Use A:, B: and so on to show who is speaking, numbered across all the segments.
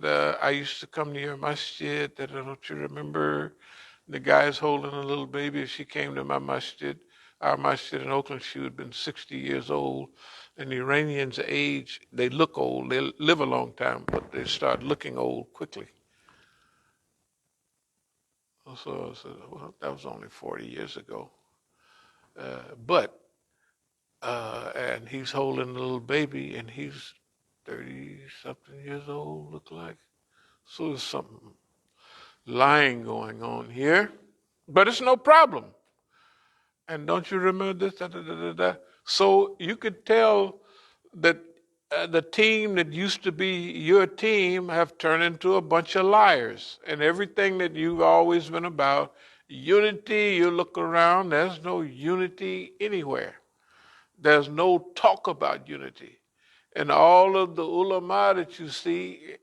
A: I used to come to your masjid, don't you remember? The guy's holding a little baby. She came to my masjid, our masjid in Oakland. She would have been 60 years old. And the Iranians age, they look old. They live a long time, but they start looking old quickly. So I said, well, that was only 40 years ago. And he's holding a little baby, and he's 30-something years old, look like. So there's something lying going on here, but it's no problem. And don't you remember this? Da, da, da, da, da. So you could tell that the team that used to be your team have turned into a bunch of liars. And everything that you've always been about, unity, you look around, there's no unity anywhere. There's no talk about unity. And all of the ulama that you see,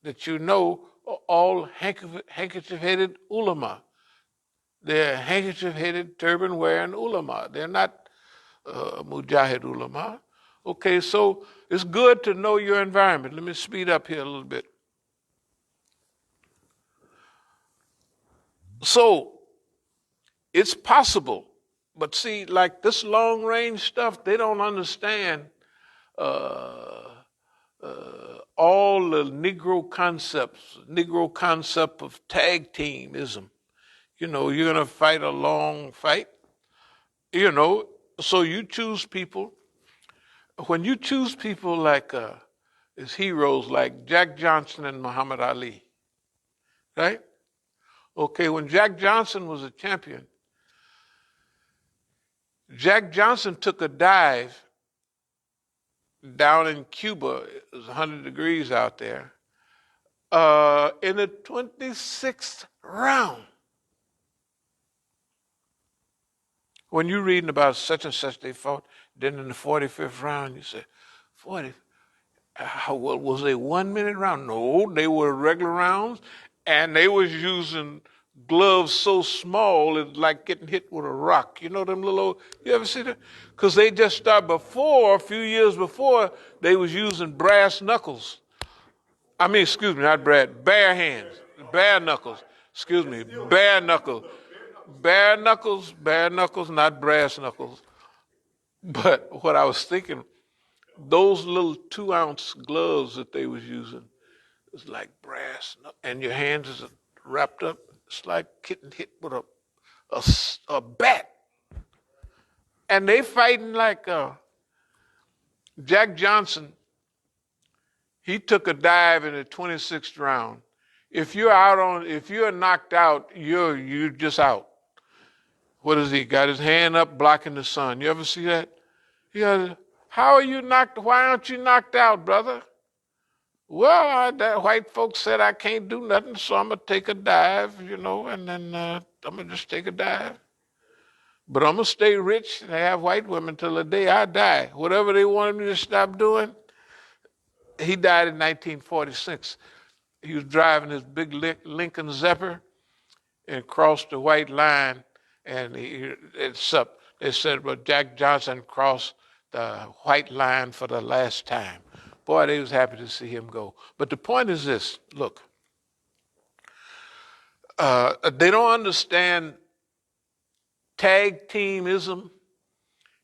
A: that you know, are all handkerchief-headed ulama. They're handkerchief-headed, turban-wearing ulama. They're not mujahid ulama. Okay, so it's good to know your environment. Let me speed up here a little bit. So it's possible, but see, like this long-range stuff, they don't understand all the Negro concept of tag teamism. You know, you're going to fight a long fight, you know, so you choose people. When you choose people like as heroes like Jack Johnson and Muhammad Ali, right? Okay, when Jack Johnson was a champion, Jack Johnson took a dive down in Cuba. It was 100 degrees out there. In the 26th round. When you're reading about such and such they fought, then in the 45th round, you say, 40, what was a 1 minute round? No, they were regular rounds, and they was using gloves so small it's like getting hit with a rock. You know them little, you ever see that? Because they just started before, a few years before, they was using brass knuckles. I mean, excuse me, not bare hands, bare knuckles. Excuse me, bare knuckles. Bare knuckles, not brass knuckles. But what I was thinking, those little 2-ounce gloves that they was using, it's like brass, and your hands is wrapped up. It's like getting hit with a bat. And they fighting like Jack Johnson. He took a dive in the 26th round. If you're knocked out, you're just out. What is he? Got his hand up blocking the sun. You ever see that? How are you knocked? Why aren't you knocked out, brother? Well, that white folks said I can't do nothing, so I'm going to take a dive, you know, and then I'm going to just take a dive. But I'm going to stay rich and have white women till the day I die. Whatever they wanted me to stop doing. He died in 1946. He was driving his big Lincoln Zephyr and crossed the white line. And they said, well, Jack Johnson crossed the white line for the last time. Boy, they was happy to see him go. But the point is this, look, they don't understand tag teamism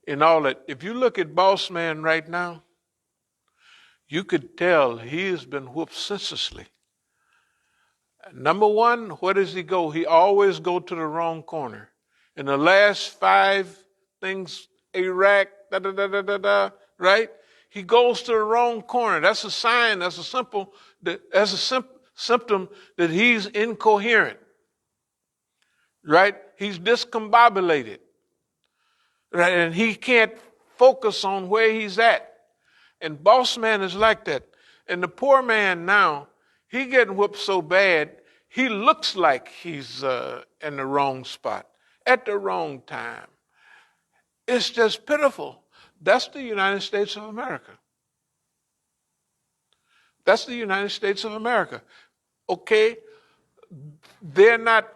A: and all that. If you look at Boss Man right now, you could tell he has been whooped senselessly. Number one, where does he go? He always go to the wrong corner. In the last 5 things, Iraq, right? He goes to the wrong corner. That's a sign, that's a symptom that he's incoherent, right? He's discombobulated, right? And he can't focus on where he's at. And Boss Man is like that. And the poor man now, he getting whooped so bad, he looks like he's in the wrong spot at the wrong time. It's just pitiful. That's the United States of America. That's the United States of America. Okay? They're not,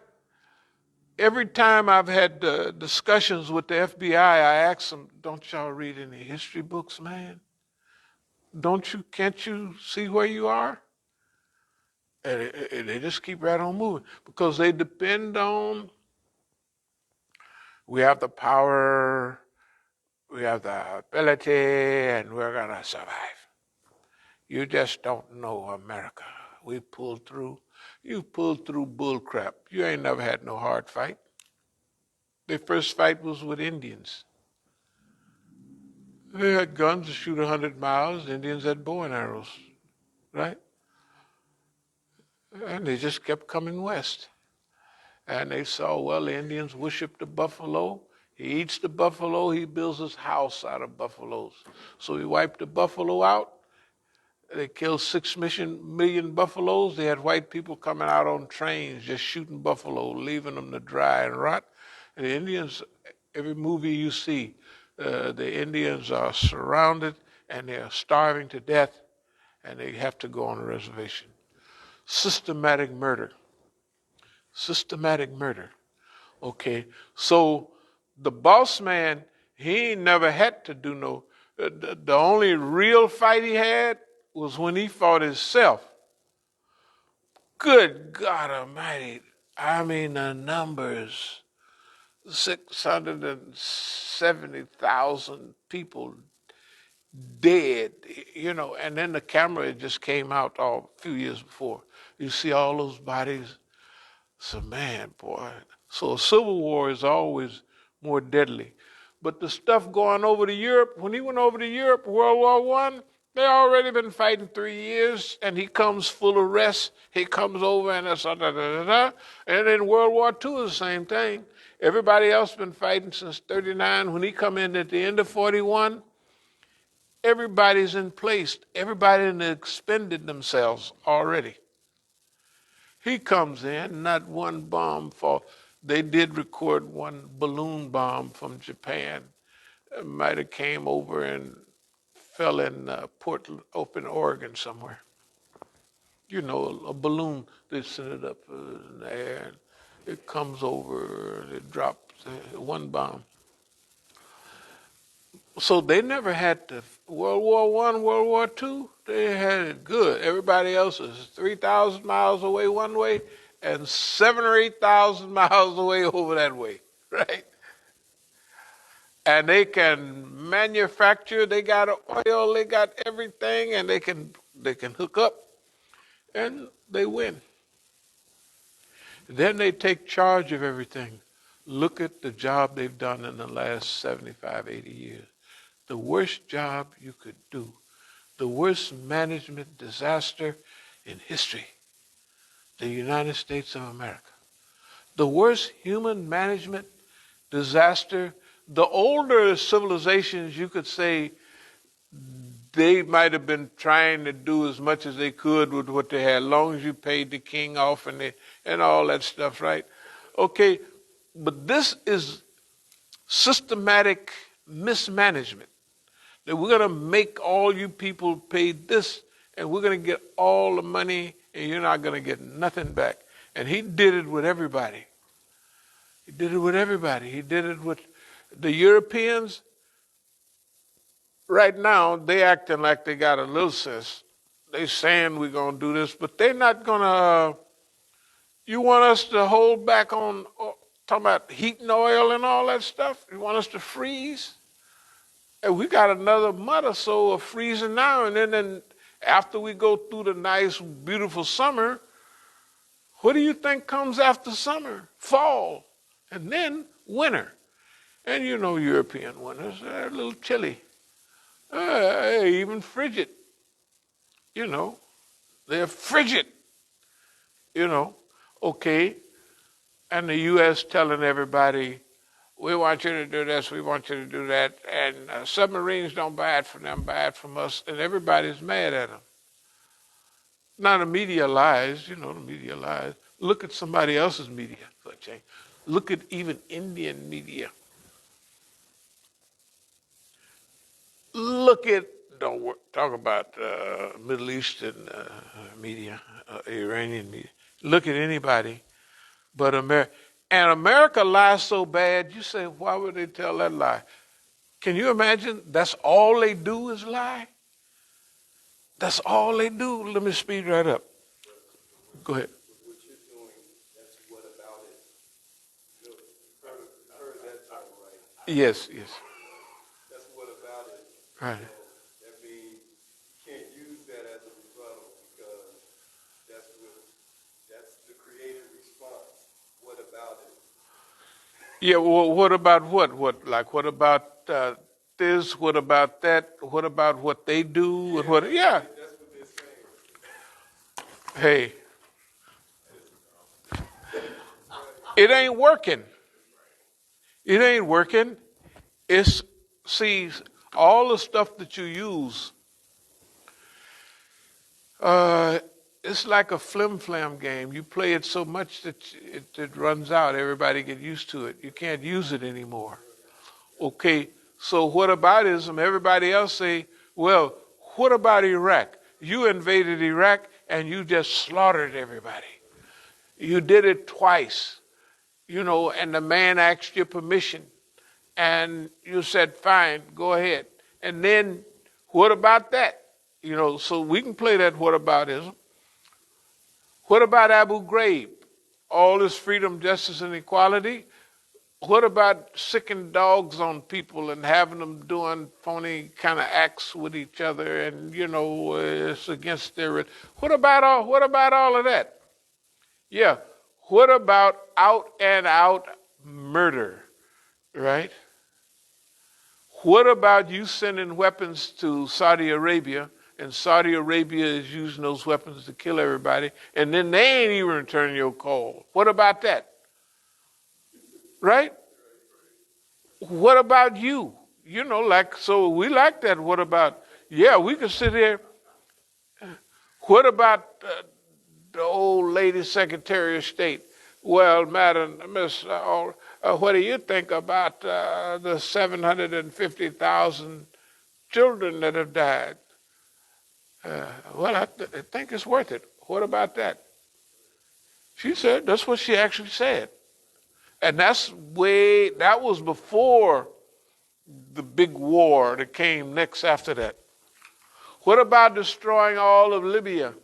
A: every time I've had discussions with the FBI, I ask them, don't y'all read any history books, man? Can't you see where you are? And they just keep right on moving because they depend on, we have the power, we have the ability, and we're going to survive. You just don't know America. We pulled through. You pulled through bull crap. You ain't never had no hard fight. Their first fight was with Indians. They had guns to shoot 100 miles. The Indians had bow and arrows, right? And they just kept coming west. And they saw, well, the Indians worship the buffalo. He eats the buffalo. He builds his house out of buffaloes. So he wiped the buffalo out. They killed 6 million buffaloes. They had white people coming out on trains just shooting buffalo, leaving them to dry and rot. And the Indians, every movie you see, the Indians are surrounded and they're starving to death and they have to go on a reservation. Systematic murder. Systematic murder. Okay, so the boss man, he ain't never had to do no, the only real fight he had was when he fought himself. Good God Almighty. I mean, the numbers, 670,000 people dead, and then the camera just came out a few years before. You see all those bodies. So, man, boy. So a civil war is always more deadly. But the stuff going over to Europe, when he went over to Europe, World War I, they already been fighting 3 years, and he comes full of rest. He comes over and that's And then World War II is the same thing. Everybody else been fighting since 39. When he come in at the end of 41, everybody's in place. Everybody expended themselves already. He comes in, not one bomb fall. They did record one balloon bomb from Japan. It might have came over and fell in Open, Oregon somewhere. A balloon, they send it up in the air, and it comes over, it drops one bomb. So they never had to, World War I, World War II, they had it good. Everybody else is 3,000 miles away one way and 7,000 or 8,000 miles away over that way, right? And they can manufacture, they got oil, they got everything, and they can hook up, and they win. Then they take charge of everything. Look at the job they've done in the last 75, 80 years. The worst job you could do, the worst management disaster in history, the United States of America. The worst human management disaster. The older civilizations, you could say, they might have been trying to do as much as they could with what they had, as long as you paid the king off and all that stuff, right? Okay, but this is systematic mismanagement. That we're going to make all you people pay this, and we're going to get all the money, and you're not going to get nothing back. And he did it with everybody. He did it with everybody. He did it with the Europeans. Right now, they acting like they got a little sense. They saying we're going to do this, but they're not going to, you want us to hold back on, talking about heating oil and all that stuff? You want us to freeze? And we got another month or so of freezing now, and then after we go through the nice, beautiful summer, what do you think comes after summer? Fall, and then winter. And European winters, they're a little chilly. Even frigid. They're frigid. Okay. And the U.S. telling everybody, we want you to do this, we want you to do that, and submarines don't buy it from them, buy it from us, and everybody's mad at them. Now the media lies, the media lies. Look at somebody else's media for a change. Look at even Indian media. Look at, don't talk about Middle Eastern media, Iranian media. Look at anybody but America. And America lies so bad, you say, why would they tell that lie? Can you imagine that's all they do is lie? That's all they do. Let me speed right up. Go ahead.
B: What you're doing, that's what about it. You heard that title, right?
A: Yes, yes.
B: That's what about it.
A: Right.
B: So that means you can't use that as a rebuttal because that's the creative response. What about it?
A: Yeah, well, what about what? What about this? What about that? What about what they do? Yeah.
B: That's what they're saying.
A: Hey, it ain't working. It ain't working. It's, see, all the stuff that you use, uh, it's like a flim-flam game. You play it so much that it runs out. Everybody get used to it. You can't use it anymore. Okay, so what about ism? Everybody else say, well, what about Iraq? You invaded Iraq and you just slaughtered everybody. You did it twice, and the man asked your permission. And you said, fine, go ahead. And then what about that? So we can play that whataboutism. What about Abu Ghraib? All this freedom, justice, and equality. What about sicking dogs on people and having them doing phony kind of acts with each other and, it's against their... What about all of that? Yeah. What about out and out murder, right? What about you sending weapons to Saudi Arabia, and Saudi Arabia is using those weapons to kill everybody, and then they ain't even returning your call? What about that? Right? What about you? So we like that. What about, yeah, we could sit here. What about the old lady Secretary of State? Well, Madam, Miss, what do you think about the 750,000 children that have died? Well, I think it's worth it. What about that? She said, that's what she actually said. And that was before the big war that came next after that. What about destroying all of Libya?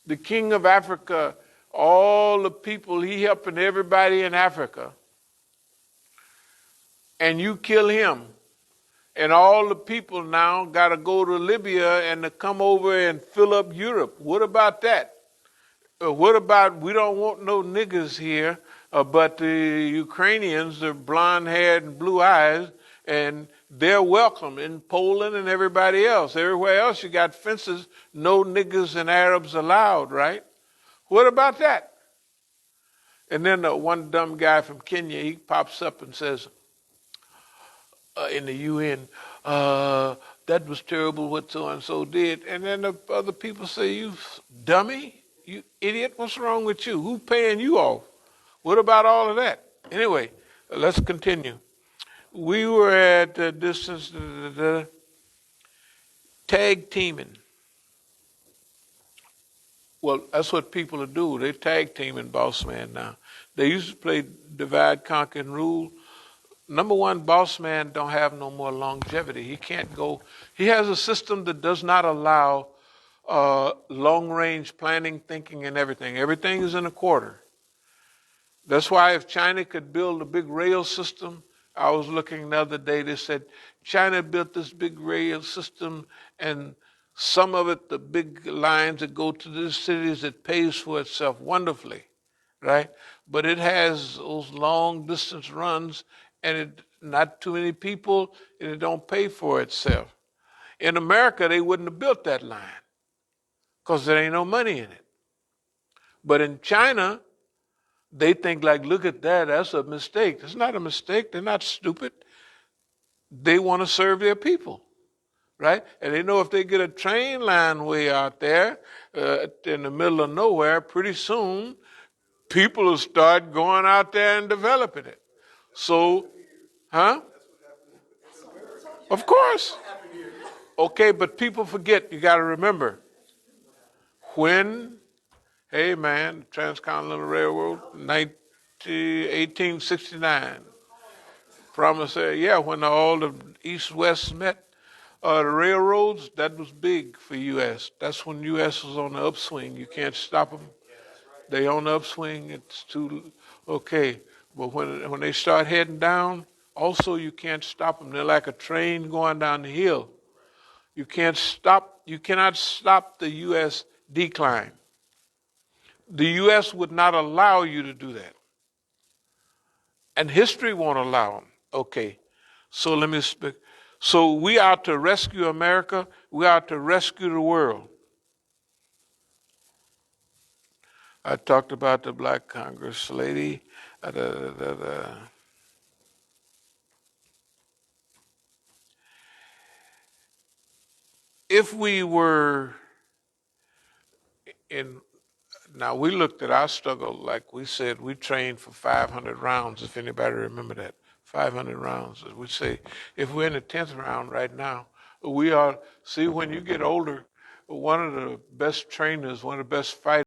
A: The king of Africa, all the people, he helping everybody in Africa. And you kill him. And all the people now got to go to Libya and to come over and fill up Europe. What about that? What about, we don't want no niggas here, but the Ukrainians, they're blonde-haired and blue eyes, and they're welcome in Poland and everybody else. Everywhere else you got fences, no niggas and Arabs allowed, right? What about that? And then one dumb guy from Kenya, he pops up and says, in the UN, that was terrible what so-and-so did. And then the other people say, you dummy, you idiot, what's wrong with you? Who's paying you off? What about all of that? Anyway, let's continue. We were at the distance, tag teaming. Well, that's what people do. They tag team in Boss Man now. They used to play divide, conquer, and rule. Number one, Boss Man don't have no more longevity. He can't go. He has a system that does not allow long-range planning, thinking, and everything. Everything is in a quarter. That's why if China could build a big rail system, I was looking the other day, they said China built this big rail system, and some of it, the big lines that go to the cities, it pays for itself wonderfully, right? But it has those long distance runs, and it not too many people, and it don't pay for itself. In America, they wouldn't have built that line because there ain't no money in it. But in China, they think like, look at that, that's a mistake. It's not a mistake. They're not stupid. They want to serve their people, right? And they know if they get a train line way out there in the middle of nowhere, pretty soon people will start going out there and developing it. So, huh? Of course. Okay, but people forget. You got to remember when, hey man, Transcontinental Railroad, 1869. Promise, yeah, when all the East-West met, The railroads, that was big for U.S. That's when U.S. was on the upswing. You can't stop them. They on the upswing. It's too okay. But when they start heading down, also you can't stop them. They're like a train going down the hill. You can't stop. You cannot stop the U.S. decline. The U.S. would not allow you to do that, and history won't allow them. Okay, so let me speak. So we are to rescue America. We are to rescue the world. I talked about the black Congress lady. If we were in, now we looked at our struggle, like we said, we trained for 500 rounds, if anybody remember that. 500 rounds. As we say, if we're in the 10th round right now, we are, see, when you get older, one of the best trainers, one of the best fighters,